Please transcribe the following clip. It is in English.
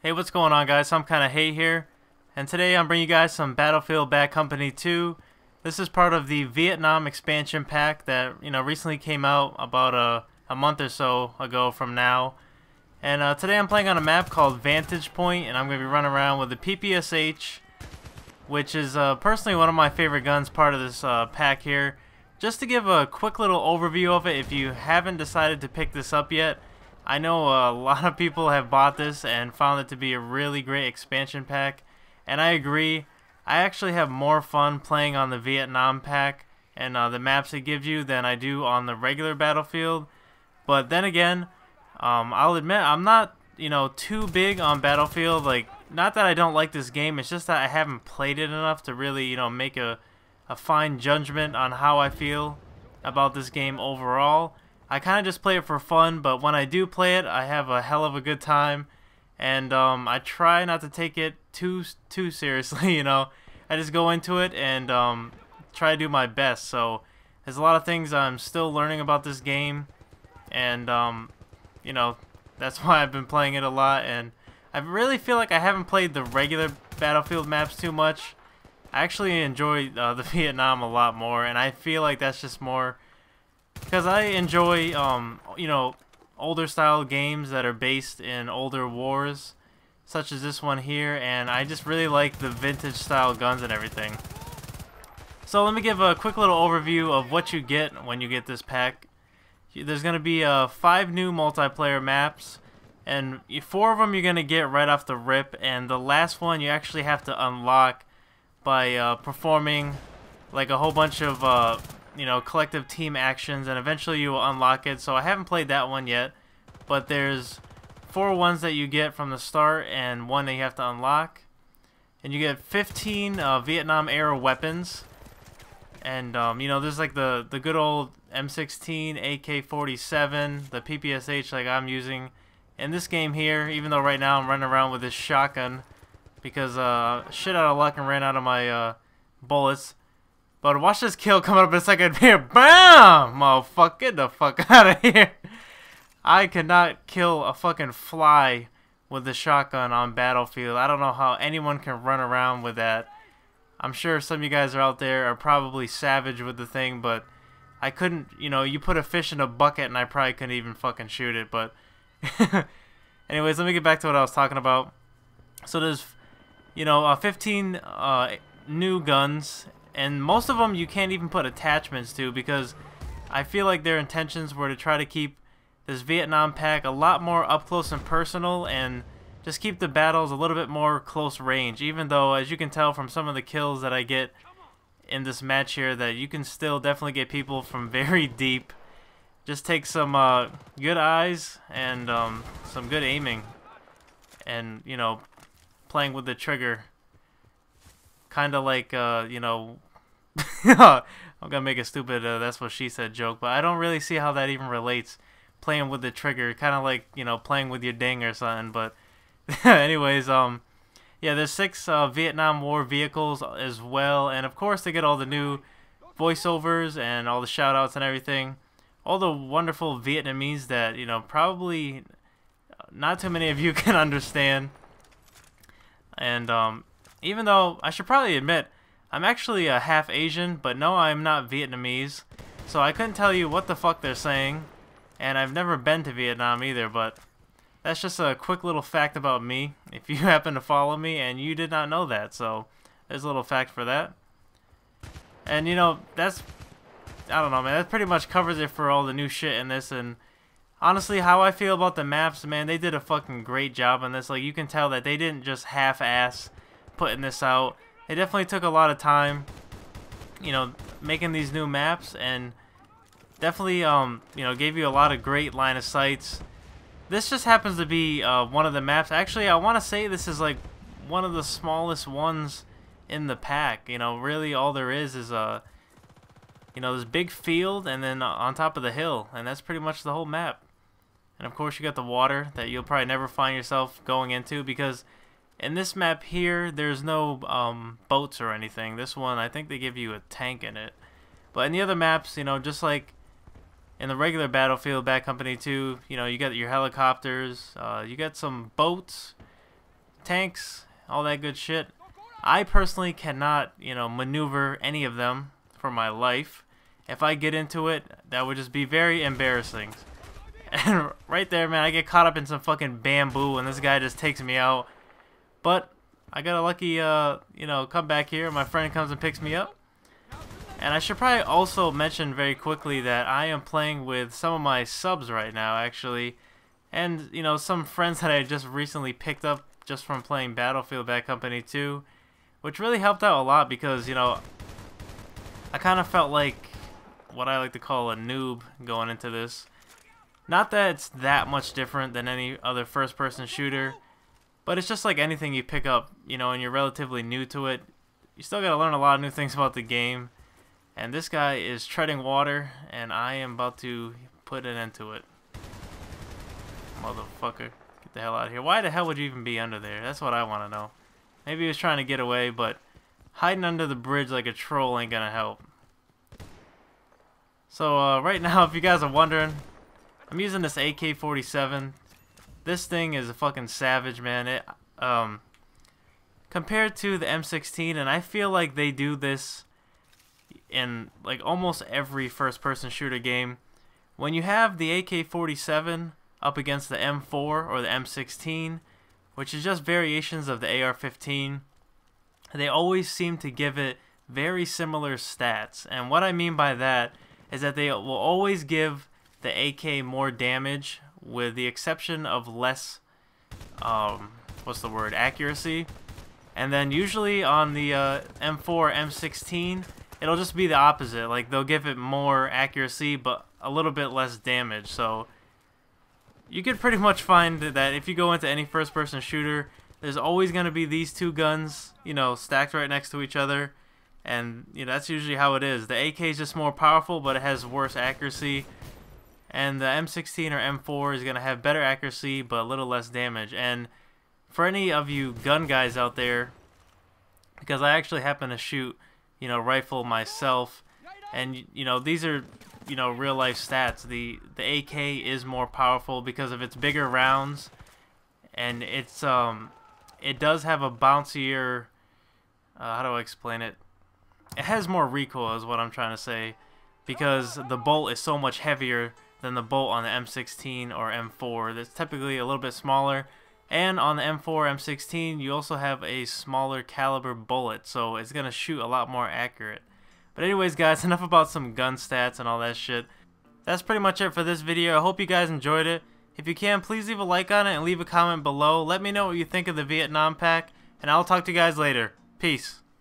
Hey, what's going on, guys? I'm kind of Hey here, and today I'm bringing you guys some Battlefield Bad Company 2. This is part of the Vietnam expansion pack that recently came out about a month or so ago from now. And today I'm playing on a map called Vantage Point, and I'm going to be running around with the PPSh, which is personally one of my favorite guns, part of this pack here. Just to give a quick little overview of it, if you haven't decided to pick this up yet, I know a lot of people have bought this and found it to be a really great expansion pack, and I agree. I actually have more fun playing on the Vietnam pack and the maps it gives you than I do on the regular Battlefield. But then again, I'll admit I'm not too big on Battlefield. Like, not that I don't like this game, it's just that I haven't played it enough to really make a fine judgment on how I feel about this game overall. I kind of just play it for fun, but when I do play it, I have a hell of a good time, and I try not to take it too seriously. I just go into it and try to do my best. So there's a lot of things I'm still learning about this game, and that's why I've been playing it a lot. And I really feel like I haven't played the regular Battlefield maps too much. I actually enjoy the Vietnam a lot more, and I feel like that's just more because I enjoy, older style games that are based in older wars, such as this one here, and I just really like the vintage style guns and everything. So let me give a quick little overview of what you get when you get this pack. There's going to be 5 new multiplayer maps, and 4 of them you're going to get right off the rip, and the last one you actually have to unlock by performing like a whole bunch of collective team actions, and eventually you will unlock it. So I haven't played that one yet, but there's 4 ones that you get from the start and 1 that you have to unlock, and you get 15 Vietnam era weapons. And there's like the good old M16, AK-47, the PPSh like I'm using in this game here, even though right now I'm running around with this shotgun because shit out of luck and ran out of my bullets. But watch this kill coming up in a second here. BAM! Motherfucker, get the fuck out of here. I cannot kill a fucking fly with the shotgun on Battlefield. I don't know how anyone can run around with that. I'm sure some of you guys are out there are probably savage with the thing, but I couldn't, you put a fish in a bucket and I probably couldn't even fucking shoot it. But anyways, let me get back to what I was talking about. So there's 15 new guns, and most of them you can't even put attachments to, because I feel like their intentions were to try to keep this Vietnam pack a lot more up close and personal, and just keep the battles a little bit more close range, even though, as you can tell from some of the kills that I get in this match here, that you can still definitely get people from very deep. Just take some good eyes and some good aiming, and playing with the trigger, kind of like I'm gonna make a stupid that's what she said joke, but I don't really see how that even relates. Playing with the trigger, kind of like playing with your ding or something. But anyways, yeah, there's 6 Vietnam War vehicles as well, and of course they get all the new voiceovers and all the shoutouts and everything, all the wonderful Vietnamese that probably not too many of you can understand. And even though I should probably admit I'm actually a half Asian, but no, I'm not Vietnamese, so I couldn't tell you what the fuck they're saying, and I've never been to Vietnam either. But that's just a quick little fact about me, if you happen to follow me and you did not know that. So there's a little fact for that. And that's, I don't know, man, that pretty much covers it for all the new shit in this. And honestly, how I feel about the maps, man, they did a fucking great job on this. Like, you can tell that they didn't just half-ass putting this out. They definitely took a lot of time, making these new maps, and definitely, gave you a lot of great line of sights. This just happens to be one of the maps. Actually, I want to say this is like one of the smallest ones in the pack. Really all there is this big field, and then on top of the hill, and that's pretty much the whole map. And of course you got the water that you'll probably never find yourself going into, because in this map here there's no boats or anything. This one, I think they give you a tank in it. But in the other maps, just like in the regular Battlefield Bad Company 2, you got your helicopters, you got some boats, tanks, all that good shit. I personally cannot, maneuver any of them for my life. If I get into it, that would just be very embarrassing. And right there, man, I get caught up in some fucking bamboo and this guy just takes me out. But I got a lucky, comeback here. My friend comes and picks me up. And I should probably also mention very quickly that I am playing with some of my subs right now, actually. And, some friends that I just recently picked up just from playing Battlefield Bad Company 2. Which really helped out a lot because, I kind of felt like what I like to call a noob going into this. Not that it's that much different than any other first-person shooter, but it's just like anything you pick up, and you're relatively new to it. You still gotta learn a lot of new things about the game. And this guy is treading water, and I am about to put an end to it. Motherfucker. Get the hell out of here. Why the hell would you even be under there? That's what I want to know. Maybe he was trying to get away, but hiding under the bridge like a troll ain't gonna help. So, right now, if you guys are wondering, I'm using this AK-47. This thing is a fucking savage, man. It, compared to the M16, and I feel like they do this in like almost every first-person shooter game. When you have the AK-47 up against the M4 or the M16, which is just variations of the AR-15, they always seem to give it very similar stats. And what I mean by that is that they will always give the AK more damage, with the exception of less, accuracy. And then usually on the M4, M16, it'll just be the opposite. Like, they'll give it more accuracy, but a little bit less damage. So you could pretty much find that if you go into any first-person shooter, there's always going to be these two guns, stacked right next to each other. And, that's usually how it is. The AK is just more powerful, but it has worse accuracy. And the M16 or M4 is going to have better accuracy, but a little less damage. And for any of you gun guys out there, because I actually happen to shoot, rifle myself, and, these are, real life stats. The AK is more powerful because of its bigger rounds, and it's, it does have a bouncier, how do I explain it? It has more recoil is what I'm trying to say, because the bolt is so much heavier than the bolt on the M16 or M4. That's typically a little bit smaller. And on the M4, M16, you also have a smaller caliber bullet, so it's going to shoot a lot more accurate. But anyways, guys, enough about some gun stats and all that shit. That's pretty much it for this video. I hope you guys enjoyed it. If you can, please leave a like on it and leave a comment below. Let me know what you think of the Vietnam pack, and I'll talk to you guys later. Peace.